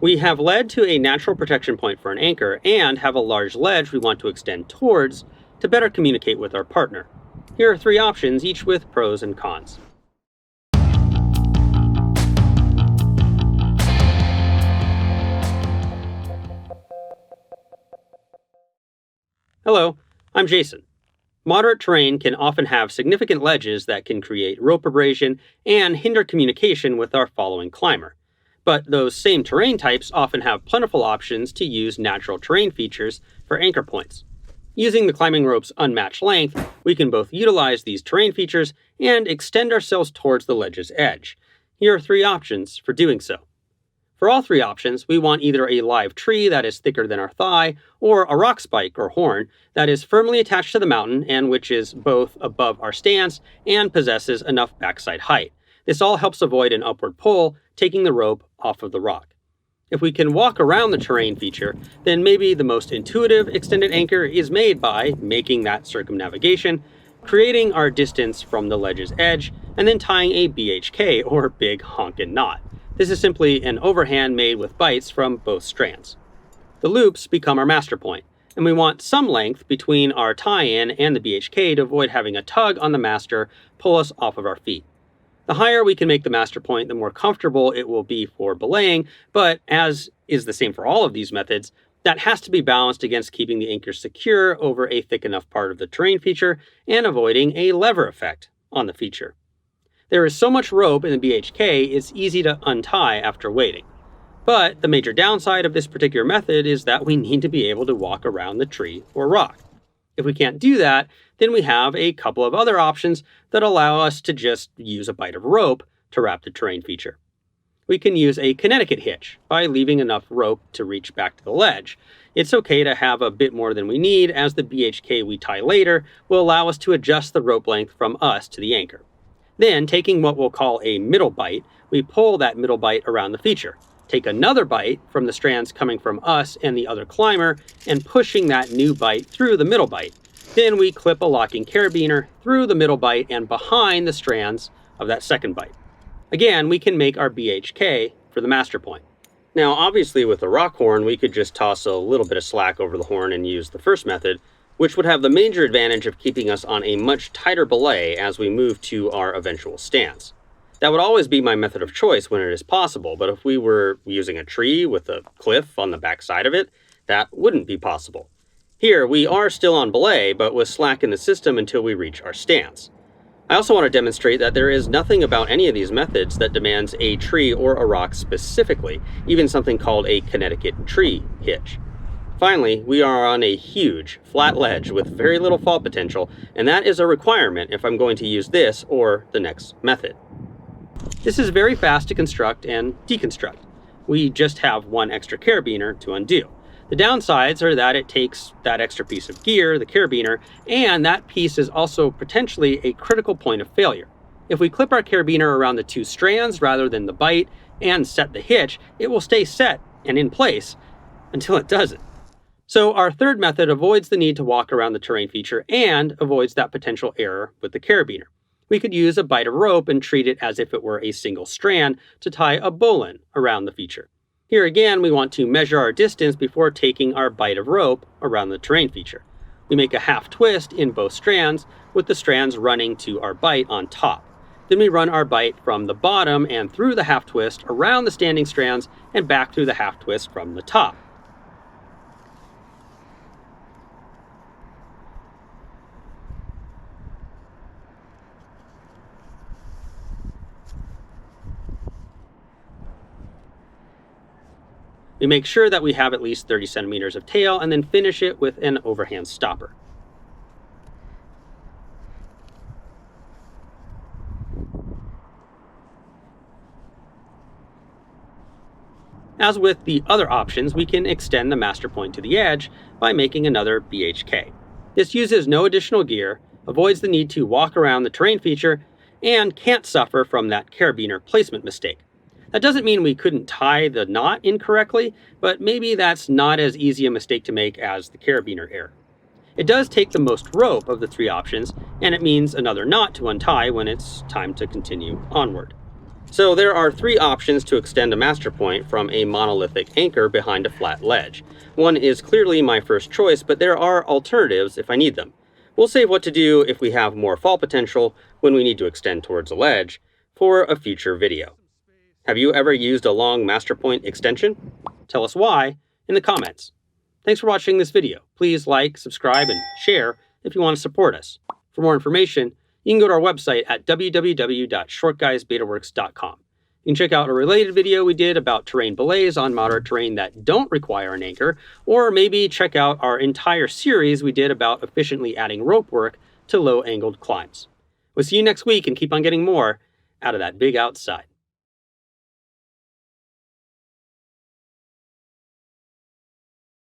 We have led to a natural protection point for an anchor and have a large ledge we want to extend towards to better communicate with our partner. Here are 3 options, each with pros and cons. Hello, I'm Jason. Moderate terrain can often have significant ledges that can create rope abrasion and hinder communication with our following climber. But those same terrain types often have plentiful options to use natural terrain features for anchor points. Using the climbing rope's unmatched length, we can both utilize these terrain features and extend ourselves towards the ledge's edge. Here are 3 options for doing so. For all 3 options, we want either a live tree that is thicker than our thigh, or a rock spike or horn that is firmly attached to the mountain and which is both above our stance and possesses enough backside height. This all helps avoid an upward pull, taking the rope off of the rock. If we can walk around the terrain feature, then maybe the most intuitive extended anchor is made by making that circumnavigation, creating our distance from the ledge's edge, and then tying a BHK, or big honkin' knot. This is simply an overhand made with bites from both strands. The loops become our master point, and we want some length between our tie-in and the BHK to avoid having a tug on the master pull us off of our feet. The higher we can make the master point, the more comfortable it will be for belaying, but as is the same for all of these methods, that has to be balanced against keeping the anchor secure over a thick enough part of the terrain feature and avoiding a lever effect on the feature. There is so much rope in the BHK, it's easy to untie after waiting. But the major downside of this particular method is that we need to be able to walk around the tree or rock. If we can't do that, then we have a couple of other options that allow us to just use a bight of rope to wrap the terrain feature. We can use a Connecticut hitch by leaving enough rope to reach back to the ledge. It's okay to have a bit more than we need, as the BHK we tie later will allow us to adjust the rope length from us to the anchor. Then, taking what we'll call a middle bight, we pull that middle bight around the feature. Take another bight from the strands coming from us and the other climber, and pushing that new bight through the middle bight. Then we clip a locking carabiner through the middle bight and behind the strands of that second bight. Again, we can make our BHK for the master point. Now, obviously with the rock horn, we could just toss a little bit of slack over the horn and use the first method, which would have the major advantage of keeping us on a much tighter belay as we move to our eventual stance. That would always be my method of choice when it is possible, but if we were using a tree with a cliff on the back side of it, that wouldn't be possible. Here, we are still on belay, but with slack in the system until we reach our stance. I also want to demonstrate that there is nothing about any of these methods that demands a tree or a rock specifically, even something called a Connecticut tree hitch. Finally, we are on a huge, flat ledge with very little fall potential, and that is a requirement if I'm going to use this or the next method. This is very fast to construct and deconstruct. We just have one extra carabiner to undo. The downsides are that it takes that extra piece of gear, the carabiner, and that piece is also potentially a critical point of failure. If we clip our carabiner around the 2 strands rather than the bight and set the hitch, it will stay set and in place until it doesn't. So our third method avoids the need to walk around the terrain feature and avoids that potential error with the carabiner. We could use a bight of rope and treat it as if it were a single strand to tie a bowline around the feature. Here again, we want to measure our distance before taking our bight of rope around the terrain feature. We make a half twist in both strands, with the strands running to our bight on top. Then we run our bight from the bottom and through the half twist around the standing strands and back through the half twist from the top. We make sure that we have at least 30 centimeters of tail and then finish it with an overhand stopper. As with the other options, we can extend the master point to the edge by making another BHK. This uses no additional gear, avoids the need to walk around the terrain feature, and can't suffer from that carabiner placement mistake. That doesn't mean we couldn't tie the knot incorrectly, but maybe that's not as easy a mistake to make as the carabiner error. It does take the most rope of the 3 options, and it means another knot to untie when it's time to continue onward. So there are three options to extend a master point from a monolithic anchor behind a flat ledge. One is clearly my first choice, but there are alternatives if I need them. We'll save what to do if we have more fall potential when we need to extend towards a ledge for a future video. Have you ever used a long master point extension? Tell us why in the comments. Thanks for watching this video. Please like, subscribe, and share if you want to support us. For more information, you can go to our website at www.shortguysbetaworks.com. You can check out a related video we did about terrain belays on moderate terrain that don't require an anchor, or maybe check out our entire series we did about efficiently adding rope work to low-angled climbs. We'll see you next week and keep on getting more out of that big outside.